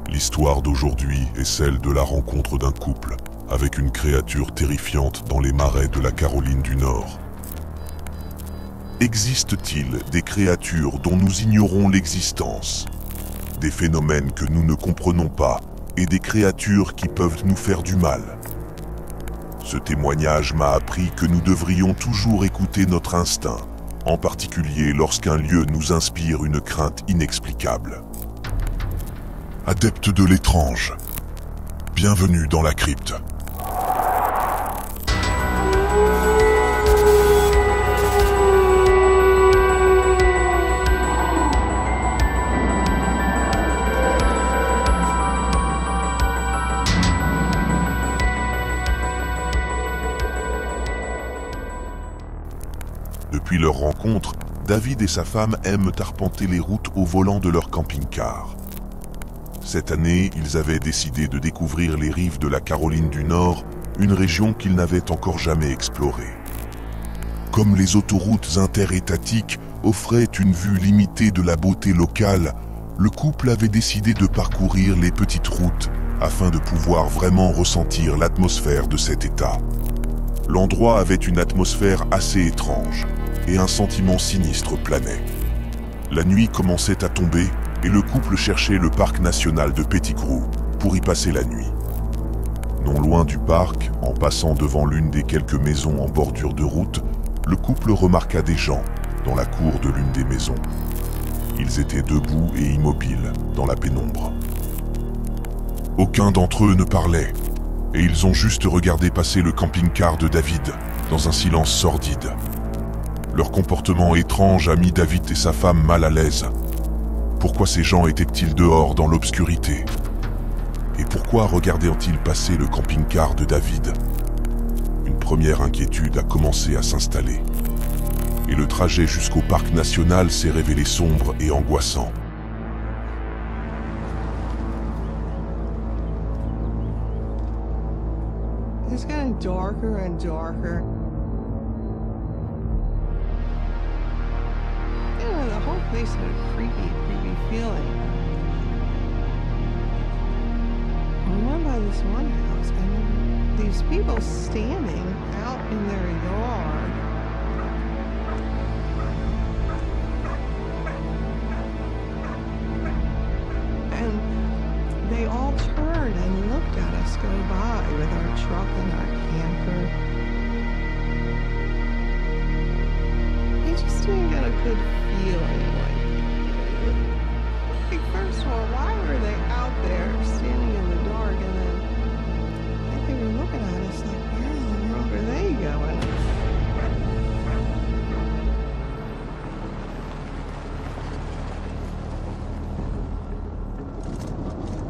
L'histoire d'aujourd'hui est celle de la rencontre d'un couple avec une créature terrifiante dans les marais de la Caroline du Nord. Existe-t-il des créatures dont nous ignorons l'existence, des phénomènes que nous ne comprenons pas et des créatures qui peuvent nous faire du mal? Ce témoignage m'a appris que nous devrions toujours écouter notre instinct, en particulier lorsqu'un lieu nous inspire une crainte inexplicable. Adeptes de l'étrange, bienvenue dans la crypte. Depuis leur rencontre, David et sa femme aiment arpenter les routes au volant de leur camping-car. Cette année, ils avaient décidé de découvrir les rives de la Caroline du Nord, une région qu'ils n'avaient encore jamais explorée. Comme les autoroutes interétatiques offraient une vue limitée de la beauté locale, le couple avait décidé de parcourir les petites routes afin de pouvoir vraiment ressentir l'atmosphère de cet état. L'endroit avait une atmosphère assez étrange et un sentiment sinistre planait. La nuit commençait à tomber et le couple cherchait le parc national de Pettigrew pour y passer la nuit. Non loin du parc, en passant devant l'une des quelques maisons en bordure de route, le couple remarqua des gens dans la cour de l'une des maisons. Ils étaient debout et immobiles dans la pénombre. Aucun d'entre eux ne parlait, et ils ont juste regardé passer le camping-car de David dans un silence sordide. Leur comportement étrange a mis David et sa femme mal à l'aise. Pourquoi ces gens étaient-ils dehors dans l'obscurité? Et pourquoi regardaient-ils passer le camping-car de David? Une première inquiétude a commencé à s'installer. Et le trajet jusqu'au parc national s'est révélé sombre et angoissant. It's getting darker and darker. You know, the whole place had a creepy feeling. I went by this one house and these people standing out in their yard. And they all turned and looked at us go by with our truck and our camper. I just didn't get a good feeling. Like, first of all, why were they out there standing in the dark? And then I think they were looking at us like, where in the world are they going?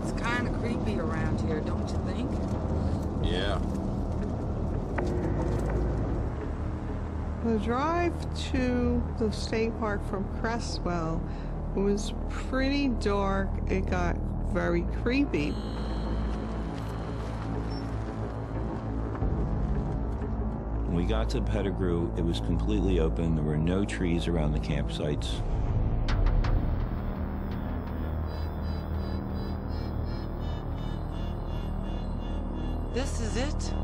It's kind of creepy around here, don't you think? Yeah. The drive to the state park from Crestwell was pretty dark. It got very creepy. When we got to Pettigrew, it was completely open. There were no trees around the campsites. This is it?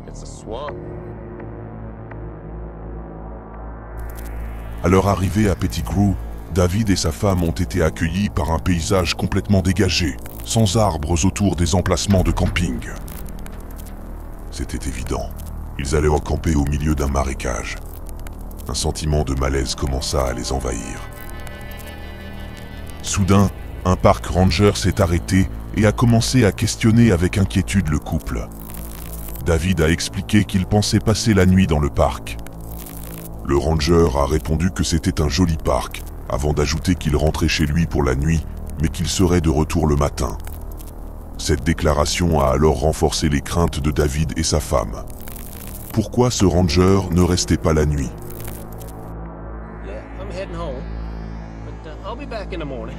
It's a swamp. À leur arrivée à Pettigrew, David et sa femme ont été accueillis par un paysage complètement dégagé, sans arbres autour des emplacements de camping. C'était évident, ils allaient camper au milieu d'un marécage. Un sentiment de malaise commença à les envahir. Soudain, un park ranger s'est arrêté et a commencé à questionner avec inquiétude le couple. David a expliqué qu'il pensait passer la nuit dans le parc. Le ranger a répondu que c'était un joli parc, avant d'ajouter qu'il rentrait chez lui pour la nuit, mais qu'il serait de retour le matin. Cette déclaration a alors renforcé les craintes de David et sa femme. Pourquoi ce ranger ne restait pas la nuit? Yeah, I'm heading home, but I'll be back in the morning.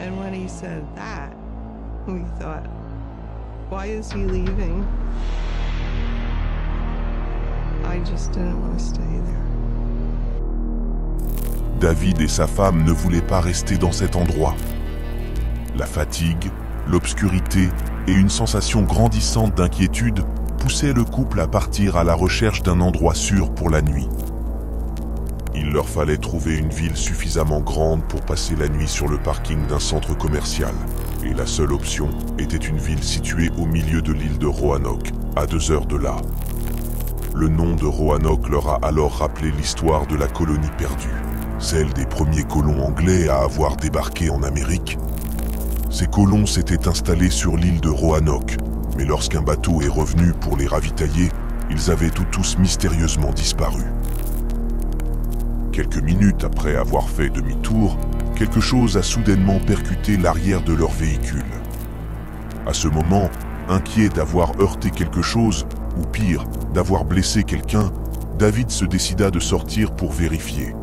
And when he said that, we thought, why is he leaving? I just didn't want to stay there. David et sa femme ne voulaient pas rester dans cet endroit. La fatigue, l'obscurité et une sensation grandissante d'inquiétude poussaient le couple à partir à la recherche d'un endroit sûr pour la nuit. Il leur fallait trouver une ville suffisamment grande pour passer la nuit sur le parking d'un centre commercial. Et la seule option était une ville située au milieu de l'île de Roanoke, à 2 heures de là. Le nom de Roanoke leur a alors rappelé l'histoire de la colonie perdue, celle des premiers colons anglais à avoir débarqué en Amérique. Ces colons s'étaient installés sur l'île de Roanoke, mais lorsqu'un bateau est revenu pour les ravitailler, ils avaient tous mystérieusement disparu. Quelques minutes après avoir fait demi-tour, quelque chose a soudainement percuté l'arrière de leur véhicule. À ce moment, inquiet d'avoir heurté quelque chose, ou pire, d'avoir blessé quelqu'un, David se décida de sortir pour vérifier.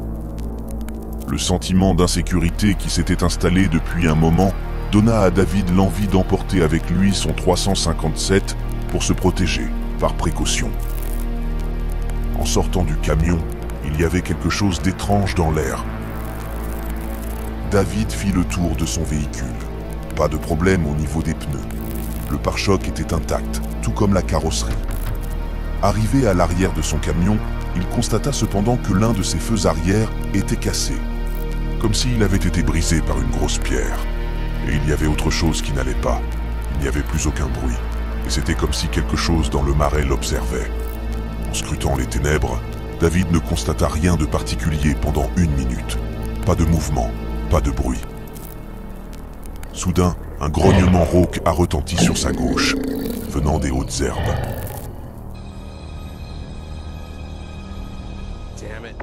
Le sentiment d'insécurité qui s'était installé depuis un moment donna à David l'envie d'emporter avec lui son 357 pour se protéger, par précaution. En sortant du camion, il y avait quelque chose d'étrange dans l'air. David fit le tour de son véhicule. Pas de problème au niveau des pneus. Le pare-choc était intact, tout comme la carrosserie. Arrivé à l'arrière de son camion, il constata cependant que l'un de ses feux arrière était cassé, comme s'il avait été brisé par une grosse pierre. Et il y avait autre chose qui n'allait pas. Il n'y avait plus aucun bruit, et c'était comme si quelque chose dans le marais l'observait. En scrutant les ténèbres, David ne constata rien de particulier pendant 1 minute. Pas de mouvement, pas de bruit. Soudain, un grognement rauque a retenti sur sa gauche, venant des hautes herbes. Damn it.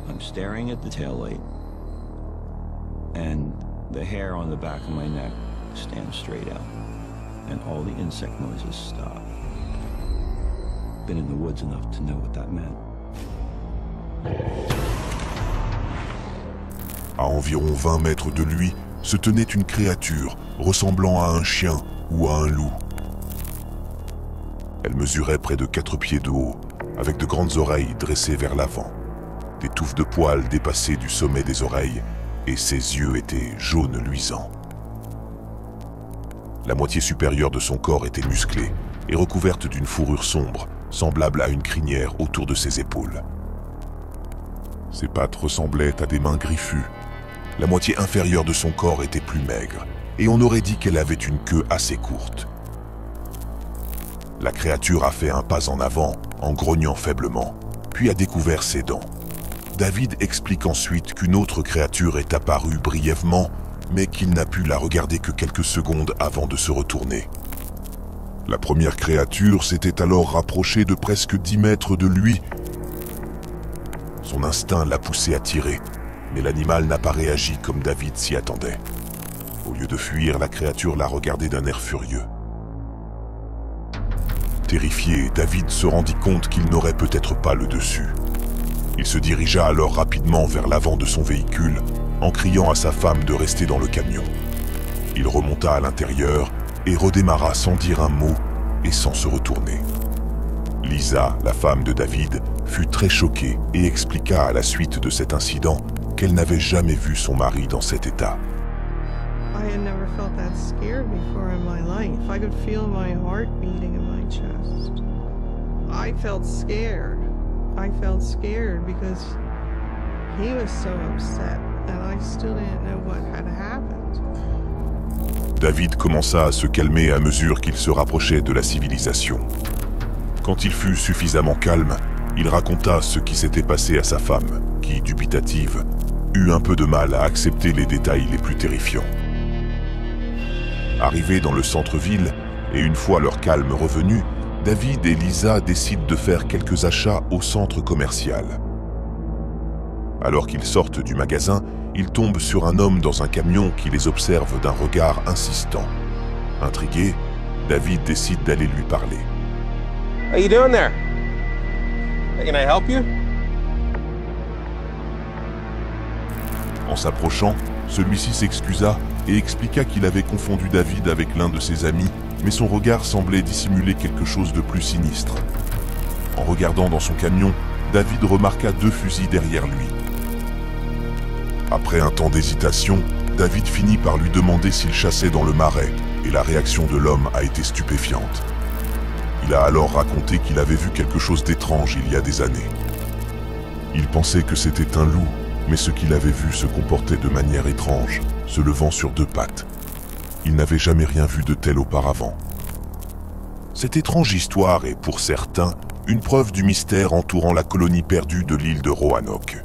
I'm staring at the taillight, and the hair on the back of my neck stands straight out, and all the insect noises stop. Been in the woods enough to know what that meant. À environ 20 mètres de lui, se tenait une créature ressemblant à un chien ou à un loup. Elle mesurait près de 4 pieds de haut, avec de grandes oreilles dressées vers l'avant. Des touffes de poils dépassaient du sommet des oreilles, et ses yeux étaient jaunes luisants. La moitié supérieure de son corps était musclée et recouverte d'une fourrure sombre, semblable à une crinière autour de ses épaules. Ses pattes ressemblaient à des mains griffues. La moitié inférieure de son corps était plus maigre, et on aurait dit qu'elle avait une queue assez courte. La créature a fait un pas en avant, en grognant faiblement, puis a découvert ses dents. David explique ensuite qu'une autre créature est apparue brièvement, mais qu'il n'a pu la regarder que quelques secondes avant de se retourner. La première créature s'était alors rapprochée de presque 10 mètres de lui. Son instinct l'a poussé à tirer, mais l'animal n'a pas réagi comme David s'y attendait. Au lieu de fuir, la créature l'a regardé d'un air furieux. Terrifié, David se rendit compte qu'il n'aurait peut-être pas le dessus. Il se dirigea alors rapidement vers l'avant de son véhicule, en criant à sa femme de rester dans le camion. Il remonta à l'intérieur et redémarra sans dire un mot et sans se retourner. Lisa, la femme de David, fut très choquée et expliqua à la suite de cet incident qu'elle n'avait jamais vu son mari dans cet état. I had never felt that scared before in my life. I could feel my heart beating in my chest. I felt scared. I felt scared because he was so upset and I still didn't know what had happened. David commença à se calmer à mesure qu'il se rapprochait de la civilisation. Quand il fut suffisamment calme, il raconta ce qui s'était passé à sa femme, qui, dubitative, eut un peu de mal à accepter les détails les plus terrifiants. Arrivés dans le centre-ville, et une fois leur calme revenu, David et Lisa décident de faire quelques achats au centre commercial. Alors qu'ils sortent du magasin, ils tombent sur un homme dans un camion qui les observe d'un regard insistant. Intrigué, David décide d'aller lui parler. How you doing there? Can I help you? En s'approchant, celui-ci s'excusa et expliqua qu'il avait confondu David avec l'un de ses amis, mais son regard semblait dissimuler quelque chose de plus sinistre. regardant dans son camion, David remarqua 2 fusils derrière lui. Après un temps d'hésitation, David finit par lui demander s'il chassait dans le marais, et la réaction de l'homme a été stupéfiante. Il a alors raconté qu'il avait vu quelque chose d'étrange il y a des années. Il pensait que c'était un loup, mais ce qu'il avait vu se comportait de manière étrange, se levant sur 2 pattes. Il n'avait jamais rien vu de tel auparavant. Cette étrange histoire est, pour certains, une preuve du mystère entourant la colonie perdue de l'île de Roanoke.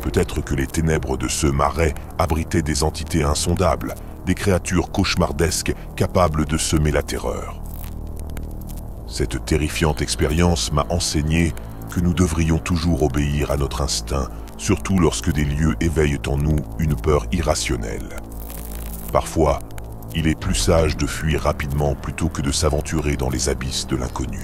Peut-être que les ténèbres de ce marais abritaient des entités insondables, des créatures cauchemardesques capables de semer la terreur. Cette terrifiante expérience m'a enseigné que nous devrions toujours obéir à notre instinct, surtout lorsque des lieux éveillent en nous une peur irrationnelle. Parfois, il est plus sage de fuir rapidement plutôt que de s'aventurer dans les abysses de l'inconnu.